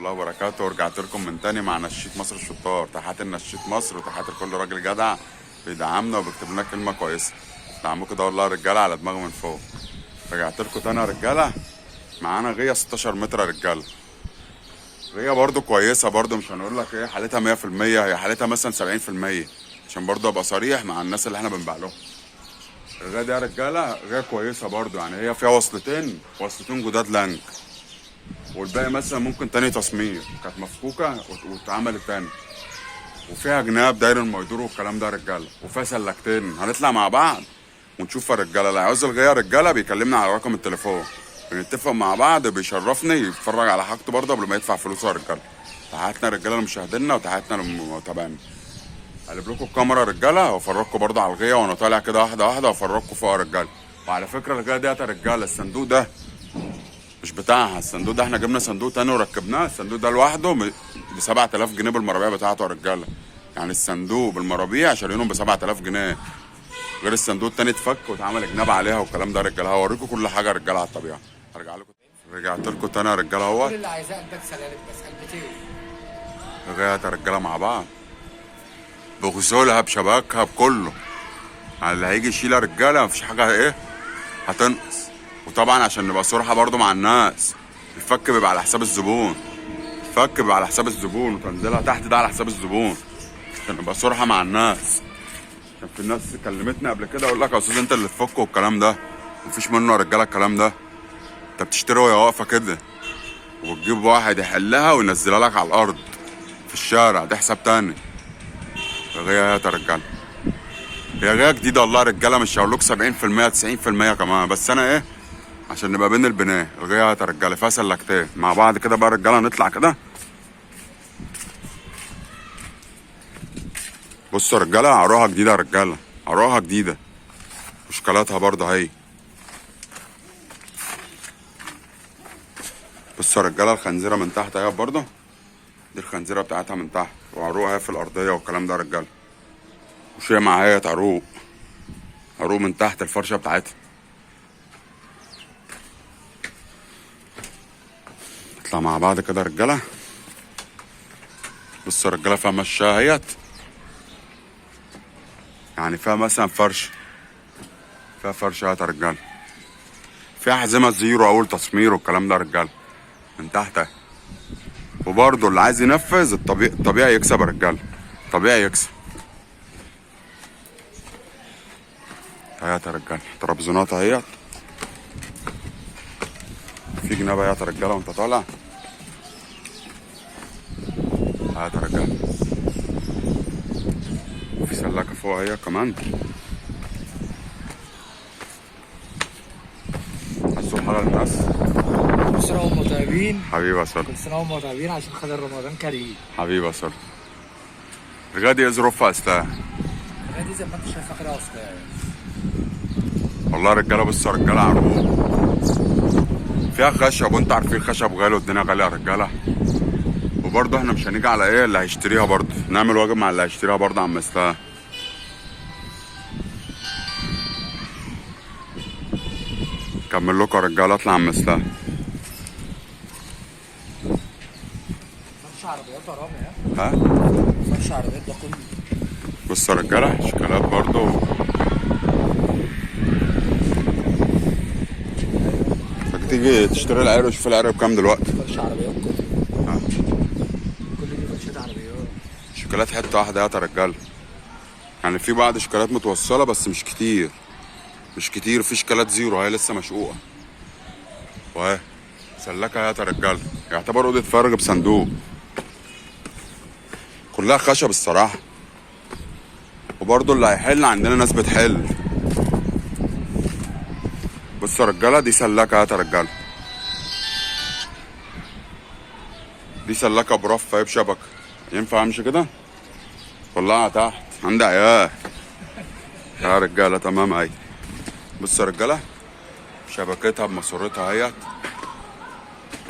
الله وبركاته. ورجعت لكم من تاني مع نشيط مصر الشطار. تحياتي لنشيط مصر وتحياتي لكل راجل جدع بيدعمنا وبيكتب لنا كلمه كويسه. دعمكم ده والله يا رجاله على دماغي من فوق. رجعت لكم تاني يا رجاله. معانا غيه 16 متر يا رجاله. غيه برضو كويسه، برضو مش هنقول لك ايه حالتها 100%، هي حالتها مثلا 70%، عشان برضو ابقى صريح مع الناس اللي احنا بنبيع لهم. الغايه دي يا رجاله غايه كويسه برضو، يعني هي فيها وصلتين جداد لانج، والباقي مثلا ممكن تاني تصمير، كانت مفكوكه واتعملت تاني، وفيها جناب داير الميدور والكلام ده يا رجاله، وفيها سلكتين. هنطلع مع بعض ونشوف يا رجاله. اللي عاوز الغايه يا رجاله بيكلمنا على رقم التليفون، بنتفق مع بعض، بيشرفني يتفرج على حاجته برضه قبل ما يدفع فلوسه يا رجاله. تحياتنا يا رجاله لمشاهدينا وتحياتنا لمتابعينا. هقلب لكم الكاميرا يا رجاله وافرجكم برضه على الغايه وانا طالع كده واحده واحده، وافرجكم فوق يا رجاله. وعلى فكره الغايه ديت يا رجاله الصندوق ده مش بتاعها، الصندوق ده احنا جبنا صندوق تاني وركبناه. الصندوق ده لوحده ب 7000 جنيه بالمرابيع بتاعته يا رجاله. يعني الصندوق بالمرابيع شارينهم ب 7000 جنيه، غير الصندوق التاني اتفك واتعمل جناب عليها والكلام ده يا رجاله. هوريكم كل حاجه يا رجاله على الطبيعه. هرجع لكم. رجعت لكم تاني يا رجاله اهوت. كل اللي عايزاه قلبك سلالم بس قلبتين. لغايه يا رجاله مع بعض بغسولها بشبكها بكله. يعني اللي هيجي يشيل يا رجاله مفيش حاجه ايه هتنقص. وطبعا عشان نبقى صراحه برضو مع الناس، الفك بيبقى على حساب الزبون، الفك بيبقى على حساب الزبون، وتنزيلها تحت ده على حساب الزبون، عشان نبقى صراحه مع الناس. كان في الناس كلمتني قبل كده اقول لك يا استاذ انت اللي تفك والكلام ده، مفيش منه يا رجاله الكلام ده. انت بتشتري وهي واقفه كده، وتجيب واحد يحلها وينزلها لك على الارض في الشارع، ده حساب تاني. غايه يا رجاله، هي غايه جديده والله يا رجاله، مش هقول لكم 70% 90% كمان، بس انا ايه عشان نبقى بين البنات. الغايه يا رجاله فيها سلكتين مع بعض كده بقى يا رجاله. نطلع كده بصوا يا رجاله، عروها جديده يا رجاله، عروها جديده، مشكلاتها برضه اهي. بصوا يا رجاله الخنزيره من تحت اهي برضه، دي الخنزيره بتاعتها من تحت، وعروقها اهي في الارضيه والكلام ده يا رجاله. وشيء معايا عروق، عروق من تحت الفرشه بتاعتها. نطلع مع بعض كده يا رجاله. بصوا يا رجاله فيها مشايه اهيت، يعني فيها مثلا فرش، فيها فرشه يا رجاله، فيها حزمه زيرو اول تصمير والكلام ده يا رجاله من تحت اهي. وبرضه اللي عايز ينفذ الطبيعي يكسب يا رجاله، طبيعي يكسب. اهيت يا رجاله ترابيزونات اهيت، في جناب اهيت يا رجاله وانت طالع. اهيت يا رجاله، وفي سلاكه فوق اهي كمان. عايزوا حاجه للناس؟ كل سنة وهم طيبين. حبيبي يا سر. كل سنة وهم طيبين عشان خاطر رمضان كريم. حبيبي يا سر. الغادي ايه ظروفها استاهل؟ دي زي ما انت شايفها كده يا استاذ. والله يا رجاله بصوا يا رجاله عروق فيها خشب، وانتوا عارفين الخشب غالي والدنيا غاليه يا رجاله. وبرضه احنا مش هنيجي على ايه اللي هيشتريها، برضه نعمل واجب مع اللي هيشتريها برضه عم مستاهل. كمل لكم يا رجاله اطلع عم مستاهل. فرش عربيات ورامي ها؟ فرش عربيات ده كله. بصوا يا رجاله شكلات برضه. تيجي تشتري العير وشوف العير بكام دلوقتي. فرش عربيات كله. ها؟ كل دي فرشات عربيات. شوكولات حته واحده يا رجاله، يعني في بعض شوكولات متوصله بس مش كتير، مش كتير. في شوكولات زيرو هي لسه مشقوقه، واهي سلكه يا رجاله، يعتبر اوضه فرج بصندوق، كلها خشب الصراحه. وبرضه اللي هيحل عندنا ناس بتحل. بصوا يا رجاله دي سلكه يا رجاله، دي سلكه برفه بشبكه. ينفع امشي كده؟ طلعها تحت عندي عيال يا رجاله. تمام اهي. بصوا يا رجاله شبكتها بماسورتها اهيت.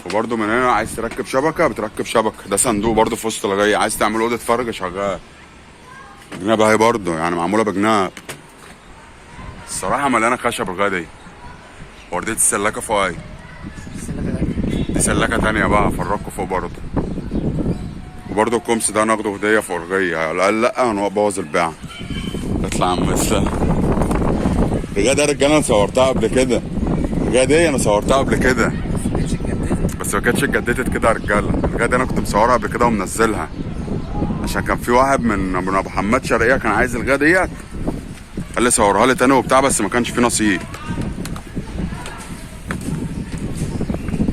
وبرضه من هنا عايز تركب شبكه بتركب شبكه. ده صندوق برضه في وسط الغايه، عايز تعمل اوضه فرج شغال. جناب اهي برضه يعني معموله بجناب. الصراحه مليانه خشب الغايه دي. ورديت السلاكه فوق اهي، السلة كده. دي سلاكه تانيه بقى هفرجكوا فوق برضه. وبرضه الكومس ده ناخده هديه في ارجيه، قال لا انا بوظ البيعه. اطلع يا عم اسلام. بجد يا رجاله انا صورتها قبل كده، بجد ايه انا صورتها قبل كده مش اتجددت. بس ما كانتش اتجددت كده يا رجاله. بجد انا كنت مصورها قبل كده ومنزلها عشان كان في واحد من ابو حماد شرقيه كان عايز الغدا ديت، قال لي صورها لي تاني وبتاع، بس ما كانش في نصيب.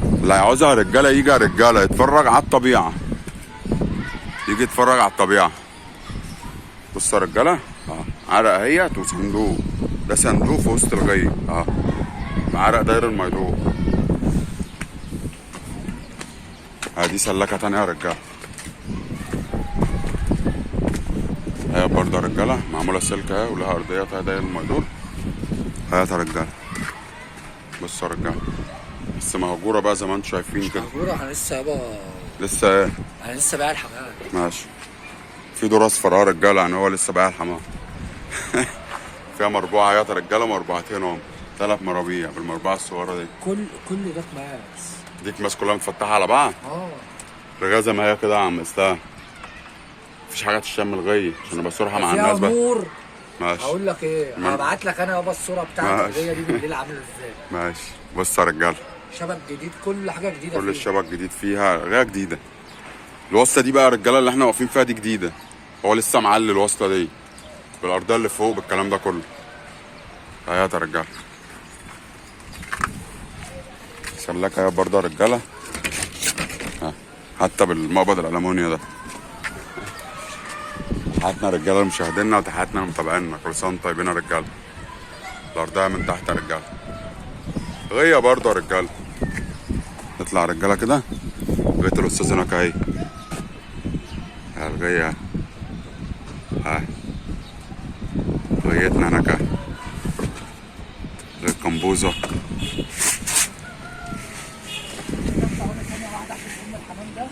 اللي عاوزها يا رجاله يجي يا رجاله يتفرج على الطبيعه، يجي يتفرج على الطبيعه. بص يا رجاله عرق اهيت وصندوق، ده صندوق في وسط الغي عرق داير الميدوق. دي سلكه تانية يا رجاله، هي برضه يا رجاله معموله سلك اهي ولها ارضيه داير الميدور. هات يا رجاله، بص يا رجاله بس مهجوره بقى زي ما انتم شايفين كده. مهجورة، انا لسه يابا، لسه ايه؟ انا لسه بايع الحمام. ماشي. في دور اصفر يا رجاله، يعني هو لسه بايع الحمام. فيها مربوعه يا رجاله، مربوعتين اهم، 3 مرابيع بالمربوعه الصغيره دي. كل ده كماس. دي كماس كلها متفتحه على بعض. رجاله زي ما هي كده يا عم اسلام، مفيش حاجه تشم الغي عشان ابقى صراحه مع الناس بقى. نور. ماشي. هقول لك ايه، هبعت لك انا يابا الصوره بتاعت الغيه دي بالليل عامله ازاي. ماشي. بص يا رجاله، شبك جديد، كل حاجه جديده كل فيه. الشبك جديد فيها، غايه جديده. الوصله دي بقى يا رجاله اللي احنا واقفين فيها دي جديده، هو لسه معلي الوصله دي بالارضيه اللي فوق بالكلام ده كله. اهي يا رجاله سلكه اهي برضه يا رجاله، حتى بالمقبض الالومنيا ده. تحياتنا يا رجاله لمشاهدينا وتحياتنا لمتابعينا، كل سنه وانتم طيبين يا رجاله. الارضيه من تحت يا رجاله، غيه برضه يا رجاله. نطلع يا رجاله كده، غايه الاستاذ هناك اهي، الغيه اهي، غيتنا هناك اهي، غايه كمبوزه.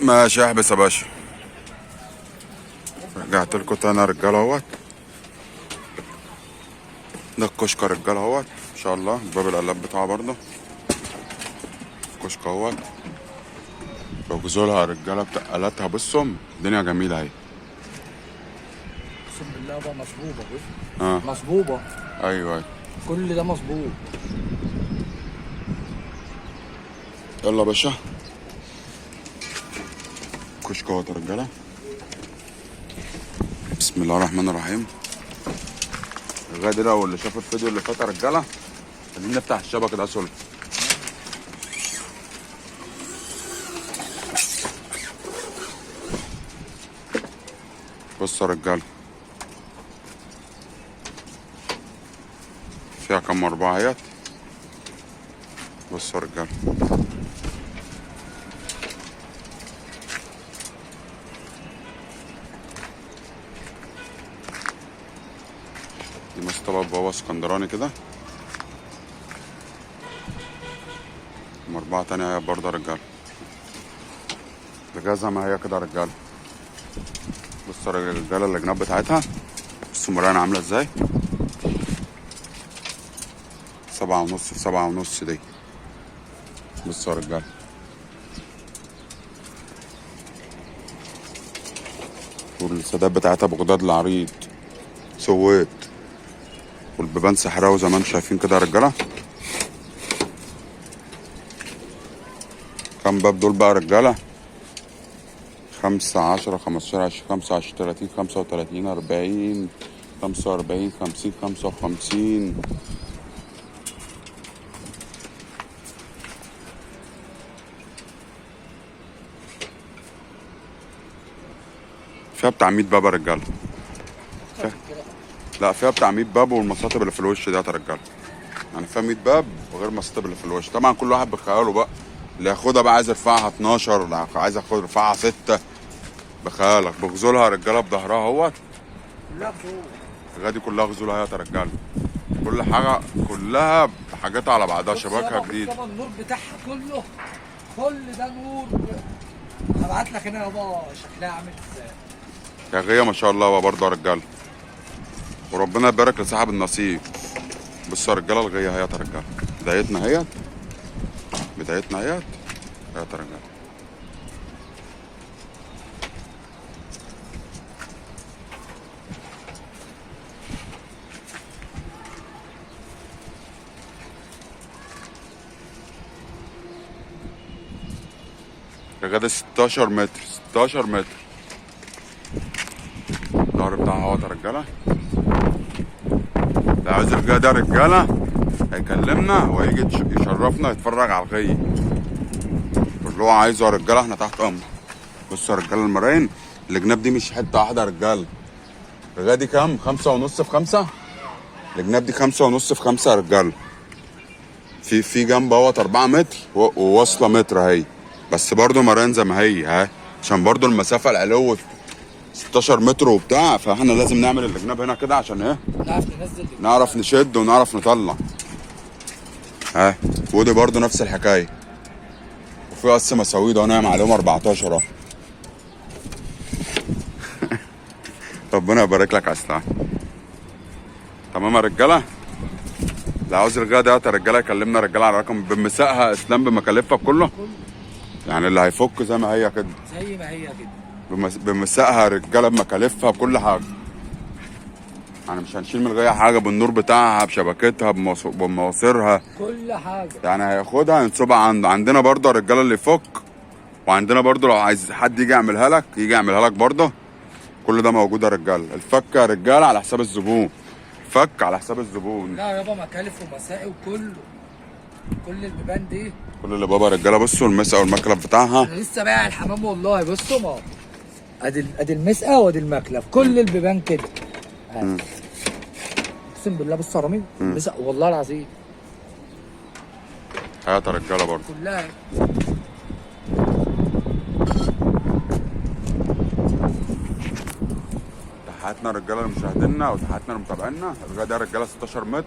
ماشي احبس يا باشا. رجعت لكم تاني يا رجاله اهوت، ده الكشك يا رجاله اهوت ان شاء الله، باب القلاب بتاعه برضه الكشك اهوت. بجزولها يا رجاله بتقلاتها، بصوا الدنيا جميله اهي. اقسم بالله بقى مصبوبه، بص مصبوبه. ايوه ايوه كل ده مصبوب. يلا يا باشا، كشك اهوت يا رجاله. بسم الله الرحمن الرحيم. لغايه دي لو اللي شاف الفيديو اللي فات يا رجاله عايزين نفتح الشبكه ده سلك. بص يا رجاله فيها كم مربعه اهيت. بص يا رجاله دي مستوى بابا اسكندراني كده. مربعه تانية اهي برضه يا رجاله، الجزمه ما هي كده يا رجاله. بص يا رجاله الجناب بتاعتها، بص المرايه عامله ازاي، 7.5 في 7.5 دي. بص يا رجاله والسداد بتاعتها بغداد العريض سويت، والبيبان سحراوي زي ما انتم شايفين كده يا رجاله. كام باب دول بقى يا رجاله؟ 5 10 15 20 25 30 35 40 45 50 55. فيها بتاع 100 باب يا رجاله. لا فيها بتاع 100 باب، والمصاطب اللي في الوش ده يا رجاله، يعني فيها 100 باب وغير المصاطب اللي في الوش. طبعا كل واحد بخياله بقى، اللي ياخدها بقى عايز يرفعها 12، اللي عايز يرفعها 6 بخيالك. بغزولها يا رجاله بظهرها اهوت، كلها بصور. الغادي كلها غزولها اهي يا رجاله، كل حاجه كلها حاجاتها على بعضها، شبكها جديد. طبعا النور بتاعها كله، كل ده نور. هبعت لك هنا يابا شكلها عامل ازاي. يا غيه ما شاء الله برضه يا رجاله، وربنا يبارك لصاحب النصيب. بصوا يا رجاله الغيه اهي يا رجاله، بدايتنا اهيت، بدايتنا اهيت يا رجاله. الرجاله 16 متر 16 متر. الظهر بتاعها اهوت يا رجاله. اللي عايز الرجاله ده رجاله هيكلمنا وهيجي يشرفنا يتفرج على الغي. اللي هو عايزه يا رجاله احنا تحت امر. بصوا يا رجاله المراين، الجناب دي مش حته واحده يا رجاله. الرجاله دي كام؟ 5.5 في 5. الجناب دي 5.5 في 5 يا رجاله. في جنب اهوت 4 متر وواصله متر اهي، بس برضه مراين زي ما هي ها، عشان برضه المسافه العلو 16 متر وبتاع، فاحنا لازم نعمل الجناب هنا كده عشان ايه؟ نعرف ننزل نعرف نشد ونعرف نطلع. ها ودي برضه نفس الحكايه. وفي قص مساويد اهو نايم عليهم 14 اهو. ربنا يبارك لك يا استاذ. تمام يا رجاله. اللي عاوز الرجاله ديت يا رجاله يكلمنا رجاله على رقم بمساقها اسلام بمكلفها كله. يعني اللي هيفك زي ما هي كده. زي ما هي كده. بمساقها رجاله بمكلفها بكل حاجه. يعني مش هنشيل من الغايه حاجه، بالنور بتاعها بشبكتها بمواصيرها كل حاجه. يعني هياخدها ينصبها عنده. عندنا برضه الرجاله اللي يفك، وعندنا برضه لو عايز حد يجي يعملها لك يجي يعملها لك برضه. كل ده موجود يا رجاله. الفك يا رجاله على حساب الزبون. فك على حساب الزبون. لا يابا مكالف ومسائي وكله. كل البيبان دي. كل اللي بابا رجاله بصوا المسقه والمكلف بتاعها. انا لسه بايع الحمام والله. بصوا ما ادي المسقه وادي المكلف. كل البيبان كده. اقسم بالله بص يا رامي المسقه والله العظيم. هات يا رجاله برضه. كلها. تحياتنا رجاله لمشاهدينا وتحياتنا لمتابعينا. الرجاله ده رجاله 16 متر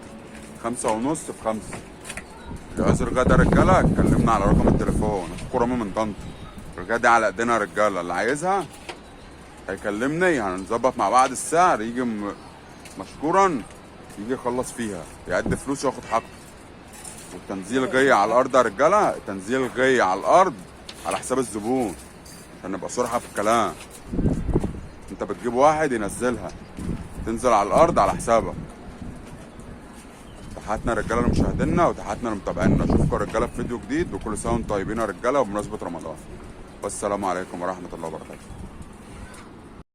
5.5 في 5. اللي عايز الرجاله ده رجاله اتكلمنا على رقم التليفون. اخوكم رامي من طنطا. الرجاله دي على ايدينا يا رجاله. اللي عايزها هيكلمني هنظبط مع بعض السعر. يجي مشكورا يجي يخلص فيها يقد فلوس وياخد حقه. والتنزيل جاي على الارض يا رجاله. التنزيل جاي على الارض على حساب الزبون عشان نبقى صراحه في الكلام. انت بتجيب واحد ينزلها تنزل على الارض على حسابك. تحياتنا رجاله لمشاهدينا وتحياتنا لمتابعينا. اشوفكم رجاله في فيديو جديد. وكل سنه وانتم طيبين يا رجاله وبمناسبه رمضان. والسلام عليكم ورحمه الله وبركاته.